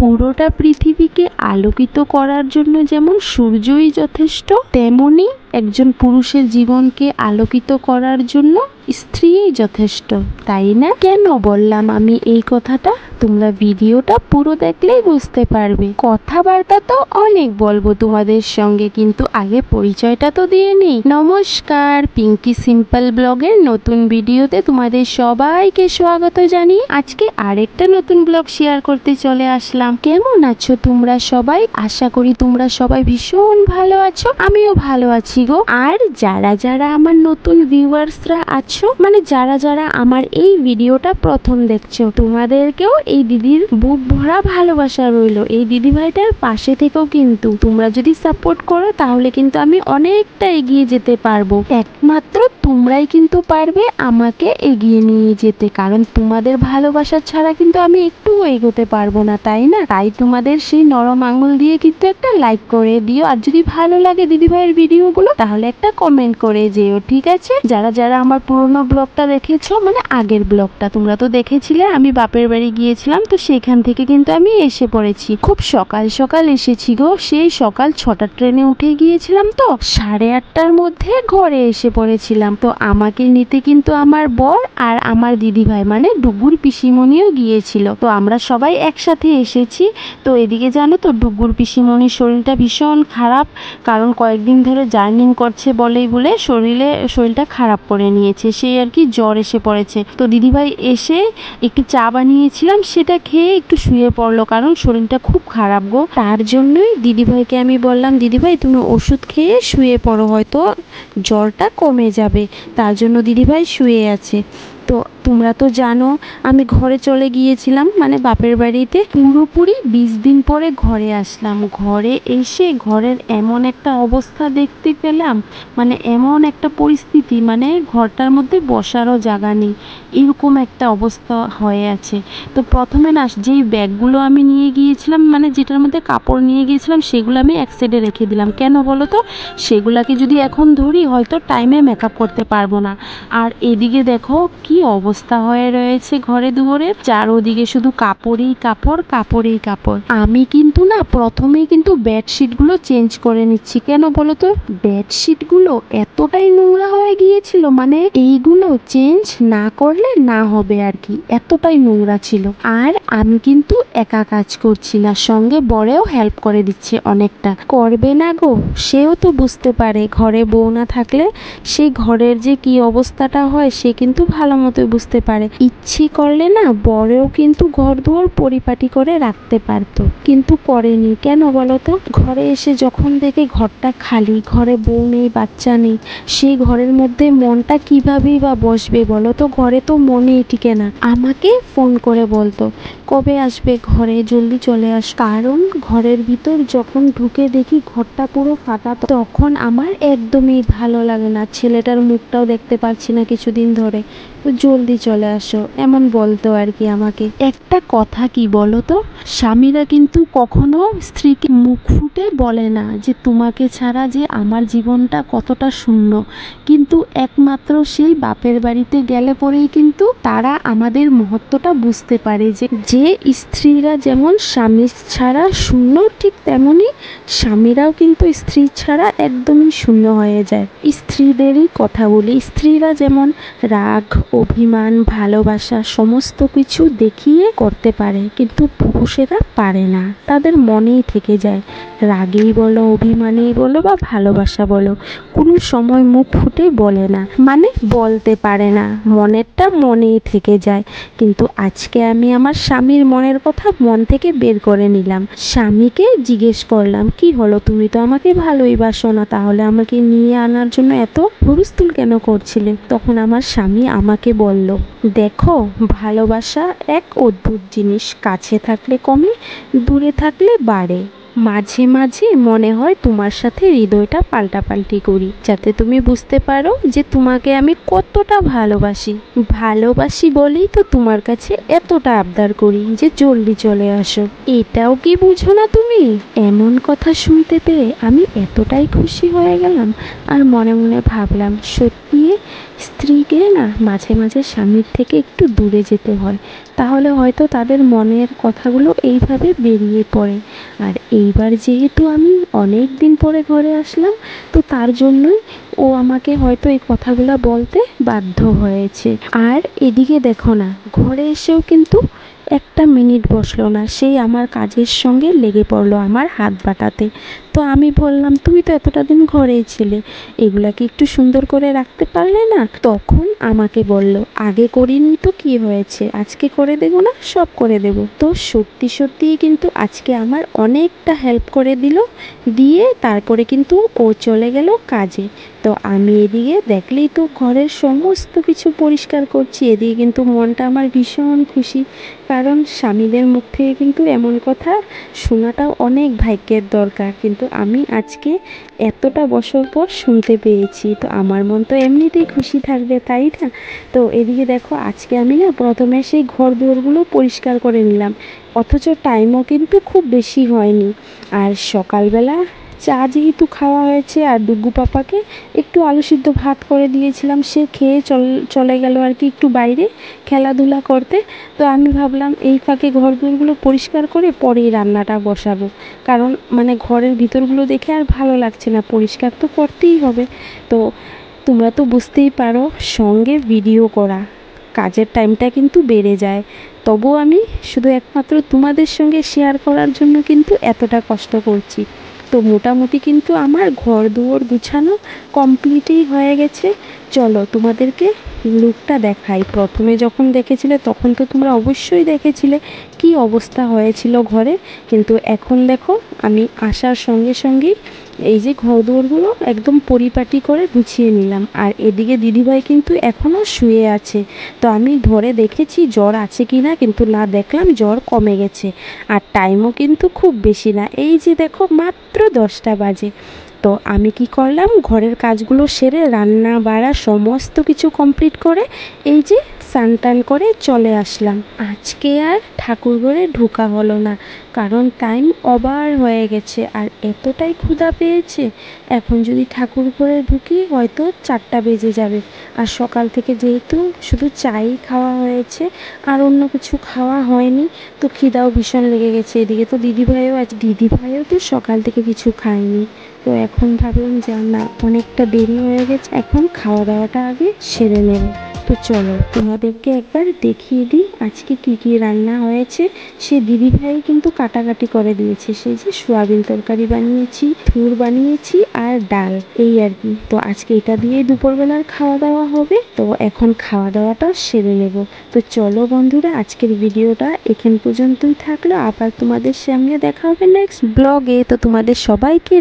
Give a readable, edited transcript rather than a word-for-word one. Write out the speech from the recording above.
পুরোটা পৃথিবীকে আলোকিত করার জন্য যেমন সূর্যই যথেষ্ট, তেমনি একজন পুরুষের জীবনকে আলোকিত করার জন্য স্ত্রীই যথেষ্ট, তাই না? কেন বললাম আমি এই কথাটা? তোমরা ভিডিওটা পুরো দেখলেই বুঝতে পারবে। কথাবার্তা তো অনেক বলবো তোমাদের সঙ্গে, কিন্তু আগে পরিচয়টা তো দিয়ে নিই। নমস্কার, পিঙ্কি সিম্পল ব্লগের নতুন ভিডিওতে তোমাদের সবাইকে স্বাগত জানিয়ে আজকে আরেকটা নতুন ব্লগ শেয়ার করতে চলে আসলাম। কেমন আছো তোমরা সবাই? আশা করি তোমরা সবাই ভীষণ ভালো আছো, আমিও ভালো আছি গো। আর যারা যারা আমার নতুন ভিউয়ার্সরা আছো, মানে যারা যারা আমার এই ভিডিওটা প্রথম দেখছো, তোমাদেরকেও এই দিদির বুক ভরা ভালোবাসা রইলো। এই দিদি ভাইটার পাশে থেকেও কিন্তু তোমরা যদি সাপোর্ট করো তাহলে কিন্তু আমি অনেকটা এগিয়ে যেতে পারবো। একমাত্র তোমরাই কিন্তু পারবে আমাকে এগিয়ে নিয়ে যেতে, কারণ তোমাদের ভালোবাসা ছাড়া কিন্তু আমি একটুও এগোতে পারবো না, তাই না? তাই তোমাদের সেই নরম আঙুল দিয়ে কিন্তু একটা লাইক করে দিও, আর যদি ভালো লাগে দিদি ভাইয়ের ভিডিওগুলো তাহলে একটা কমেন্ট করে যেও, ঠিক আছে? যারা যারা আমার পুরোনো ব্লগটা দেখেছো, মানে আগের ব্লগটা তোমরা তো দেখেছিলে, আমি বাপের বাড়ি গিয়েছিলাম, তো সেখান থেকে কিন্তু আমি এসে পড়েছি। খুব সকাল সকাল এসেছি গো, সেই সকাল 6টার ট্রেনে উঠে গিয়েছিলাম, তো 8:30টার মধ্যে ঘরে এসে পড়েছিলাম। তো আমাকে নিতে কিন্তু আমার বর আর আমার দিদি ভাই মানে ডুগুর পিসিমণিও গিয়েছিল, তো আমরা সবাই একসাথে এসেছি। তো এদিকে জানো তো ডুগুর পিসিমণির শরীরটা ভীষণ খারাপ, কারণ কয়েকদিন ধরে জার্নিং করছে বলে শরীরটা খারাপ করে নিয়েছে, সেই আর কি জ্বর এসে পড়েছে। তো দিদিভাই এসে একটু চা বানিয়েছিলাম, সেটা খেয়ে একটু শুয়ে পড়লো, কারণ শরীরটা খুব খারাপ গো। তার জন্যই দিদিভাইকে আমি বললাম, দিদিভাই তুমি ওষুধ খেয়ে শুয়ে পড়ো, হয়তো জ্বরটা কমে যাবে। তার জন্য দিদিভাই শুয়ে আছে। তো তোমরা তো জানো আমি ঘরে চলে গিয়েছিলাম, মানে বাপের বাড়িতে পুরোপুরি 20 দিন পরে ঘরে আসলাম। ঘরে এসে ঘরের এমন একটা অবস্থা দেখতে পেলাম, মানে এমন একটা পরিস্থিতি, মানে ঘরটার মধ্যে বসারও জায়গা নেই, এরকম একটা অবস্থা হয়ে আছে। তো প্রথমে না যেই ব্যাগগুলো আমি নিয়ে গিয়েছিলাম, মানে যেটার মধ্যে কাপড় নিয়ে গিয়েছিলাম, সেগুলো আমি এক সাইডে রেখে দিলাম। কেন বলো তো? সেগুলাকে যদি এখন ধরি হয়তো টাইমে মেকআপ করতে পারবো না। আর এদিকে দেখো কি অবস্থা হয়ে রয়েছে ঘরে দুয়ারে, চারোদিকে শুধু কাপড়ই কাপড়, কাপড়ই কাপড়। আমি কিন্তু না প্রথমেই কিন্তু বেডশিটগুলো চেঞ্জ করে নিচ্ছি। কেন বলো তো? বেডশিটগুলো এতটাই নোংরা হয়ে গিয়েছিল, মানে এইগুলো চেঞ্জ না করলে না হবে আর কি, এতটাই নোংরা ছিল। আর আমি কিন্তু একা কাজ করছি না, সঙ্গে বরেও হেল্প করে দিচ্ছে অনেকটা। করবে না গো, সেও তো বুঝতে পারে ঘরে বউ না থাকলে সেই ঘরের যে কি অবস্থাটা হয় সে কিন্তু ভালো মতোই বুঝতে পারে। ইচ্ছে করলে না বরেও কিন্তু ঘর দুয়ার পরিপাটি করে রাখতে পারতো, কিন্তু করেনি। কেন বলো তো? ঘরে এসে যখন দেখে ঘরটা খালি, ঘরে বউ নেই, বাচ্চা নেই, সেই ঘরের মধ্যে মনটা কিভাবেই বা বসবে বলো তো? ঘরে তো মনেই টিকে না। আমাকে ফোন করে বলতো কবে আসবে ঘরে, জলদি চলে আস। কারণ ঘরের ভিতর যখন ঢুকে দেখি ঘরটা পুরো ফাঁকা, তখন আমার একদমই ভালো লাগে না, ছেলেটার মুখটাও দেখতে পাচ্ছি না কিছুদিন ধরে, তো জলদি চলে আসো, এমন বলতো আর কি আমাকে। একটা কথা কি বলো তো, স্বামীরা কিন্তু কখনো স্ত্রীকে মুখ ফুটে বলে না যে তোমাকে ছাড়া যে আমার জীবনটা কতটা শূন্য, কিন্তু একমাত্র সেই বাপের বাড়িতে গেলে পরেই কিন্তু তারা আমাদের মহত্বটা বুঝতে পারে, যে স্ত্রীরা যেমন স্বামী ছাড়া শূন্য, ঠিক তেমনি স্বামীরাও কিন্তু স্ত্রী ছাড়া একদমই শূন্য হয়ে যায়। স্ত্রীদেরই কথা বলি, স্ত্রীরা যেমন রাগ, অভিমান, ভালোবাসা সমস্ত কিছু দেখিয়ে করতে পারে, কিন্তু পুরুষেরা পারে না, তাদের মনেই থেকে যায়। রাগেই বলো, অভিমানেই বলো বা ভালোবাসা বলো, কোনো সময় মুখ ফুটে বলে না, মানে বলতে পারে না, মনেরটা মনেই থেকে যায়। কিন্তু আজকে আমি আমার স্বামীর মনের কথা মন থেকে বের করে নিলাম। স্বামীকে জিজ্ঞেস করলাম, কি হলো, তুমি তো আমাকে ভালোই বাসো না, তাহলে আমাকে নিয়ে আনার জন্য এত হুলস্থুল কেন করছিলে? তখন আমার স্বামী আমাকে বলল, দেখো ভালোবাসা এক অদ্ভুত জিনিস, কাছে থাকলে কমে, দূরে থাকলে বাড়ে। মাঝে মাঝে মনে হয় তোমার সাথে হৃদয়টা পাল্টাপাল্টি করি, যাতে তুমি বুঝতে পারো যে তোমাকে আমি কতটা ভালোবাসি। ভালোবাসি বলেই তো তোমার কাছে এতটা আবদার করি যে জলদি চলে আসো। এটাও কি বুঝো না তুমি? এমন কথা শুনতে পেয়ে আমি এতটাই খুশি হয়ে গেলাম, আর মনে মনে ভাবলাম সত্যি স্ত্রীকে না মাঝে মাঝে স্বামীর থেকে একটু দূরে যেতে হয়, তাহলে হয়তো তাদের মনের কথাগুলো এইভাবে বেরিয়ে পড়ে। আর এইবার যেহেতু আমি অনেক দিন পরে ঘরে আসলাম, তো তার জন্যই ও আমাকে হয়তো এই কথাগুলো বলতে বাধ্য হয়েছে। আর এদিকে দেখো না, ঘরে এসেও কিন্তু একটা মিনিট বসলো না, সেই আমার কাজের সঙ্গে লেগে পড়লো আমার হাত বাটাতে। তো আমি বললাম, তুমি তো এতটা দিন ঘরেই ছিলে, এগুলা কি একটু সুন্দর করে রাখতে পারলে না? তখন আমাকে বলল, আগে করিনি তো কি হয়েছে, আজকে করে দেবো না? সব করে দেবো। তো সত্যি সত্যিই কিন্তু আজকে আমার অনেকটা হেল্প করে দিল, দিয়ে তারপরে কিন্তু ও চলে গেল কাজে। তো আমি এদিকে দেখলেই তো ঘরের সমস্ত কিছু পরিষ্কার করছি, এদিকে কিন্তু মনটা আমার ভীষণ খুশি, কারণ স্বামীদের মুখ থেকে কিন্তু এমন কথা শোনাটাও অনেক ভাগ্যের দরকার, কিন্তু আমি আজকে এতটা বছর পর শুনতে পেয়েছি, তো আমার মন তো এমনিতেই খুশি থাকবে, তাই না? তো এদিকে দেখো, আজকে আমি না প্রথমে সেই ঘর দুয়ারগুলো পরিষ্কার করে নিলাম, অথচ টাইমও কিন্তু খুব বেশি হয়নি। আর সকালবেলা চা যেহেতু খাওয়া হয়েছে, আর ডুগু পাপাকে একটু আলু সিদ্ধ ভাত করে দিয়েছিলাম, সে খেয়ে চলে গেল আর কি একটু বাইরে খেলাধুলা করতে। তো আমি ভাবলাম এই ফাঁকে ঘর দুয়ারগুলো পরিষ্কার করে পরেই রান্নাটা বসাবো, কারণ মানে ঘরের ভিতরগুলো দেখে আর ভালো লাগছে না, পরিষ্কার তো করতেই হবে। তো তোমরা তো বুঝতেই পারো, সঙ্গে ভিডিও করা কাজের টাইমটা কিন্তু বেড়ে যায়, তবুও আমি শুধু একমাত্র তোমাদের সঙ্গে শেয়ার করার জন্য কিন্তু এতটা কষ্ট করছি। তো মোটামুটি কিন্তু আমার ঘর দুয়ার গুছানো কমপ্লিটই হয়ে গেছে। চলো তোমাদেরকে লুকটা দেখাই। প্রথমে যখন দেখেছিলে তখন তো তোমরা অবশ্যই দেখেছিলে কি অবস্থা হয়েছিল ঘরে, কিন্তু এখন দেখো আমি আসার সঙ্গে সঙ্গেই এই যে ঘর দুয়ারগুলো একদম পরিপাটি করে গুছিয়ে নিলাম। আর এদিকে দিদিভাই কিন্তু এখনও শুয়ে আছে, তো আমি ধরে দেখেছি জ্বর আছে কি না, কিন্তু না, দেখলাম জ্বর কমে গেছে। আর টাইমও কিন্তু খুব বেশি না, এই যে দেখো মাত্র 10টা বাজে। তো আমি কি করলাম, ঘরের কাজগুলো সেরে রান্না বাড়া সমস্ত কিছু কমপ্লিট করে এই যে স্নান টান করে চলে আসলাম। আজকে আর ঠাকুরঘরে ঢোকা হলো না, কারণ টাইম ওভার হয়ে গেছে আর এতটাই ক্ষুধা পেয়েছে, এখন যদি ঠাকুরঘরে ঢুকি হয়তো 4টা বেজে যাবে। আর সকাল থেকে যেহেতু শুধু চাই খাওয়া হয়েছে আর অন্য কিছু খাওয়া হয়নি, তো খিদাও ভীষণ লেগে গেছে। এদিকে তো দিদিভাইও তো সকাল থেকে কিছু খায়নি। তো এখন ভাবলাম যে না, অনেকটা দেরি হয়ে গেছে, এখন খাওয়া দাওয়াটা আগে সেরে নেব। তো চলো তোমাদেরকে একবার দেখিয়ে দিই আজকে কি কি রান্না হয়েছে। সে দিদিভাই কিন্তু কাটাকাটি করে দিয়েছে, সেই যে সোয়াবিন তরকারি বানিয়েছি, থুর বানিয়েছি আর ডাল, এই আর কি। তো আজকে এটা দিয়ে দুপুরবেলার খাওয়া দাওয়া হবে। তো এখন খাওয়া দাওয়াটা সেরে নেব। তো চলো বন্ধুরা, আজকের ভিডিওটা এখান পর্যন্তই থাকলো, আবার তোমাদের সামনে দেখা হবে নেক্সট ব্লগে। তো তোমাদের সবাইকে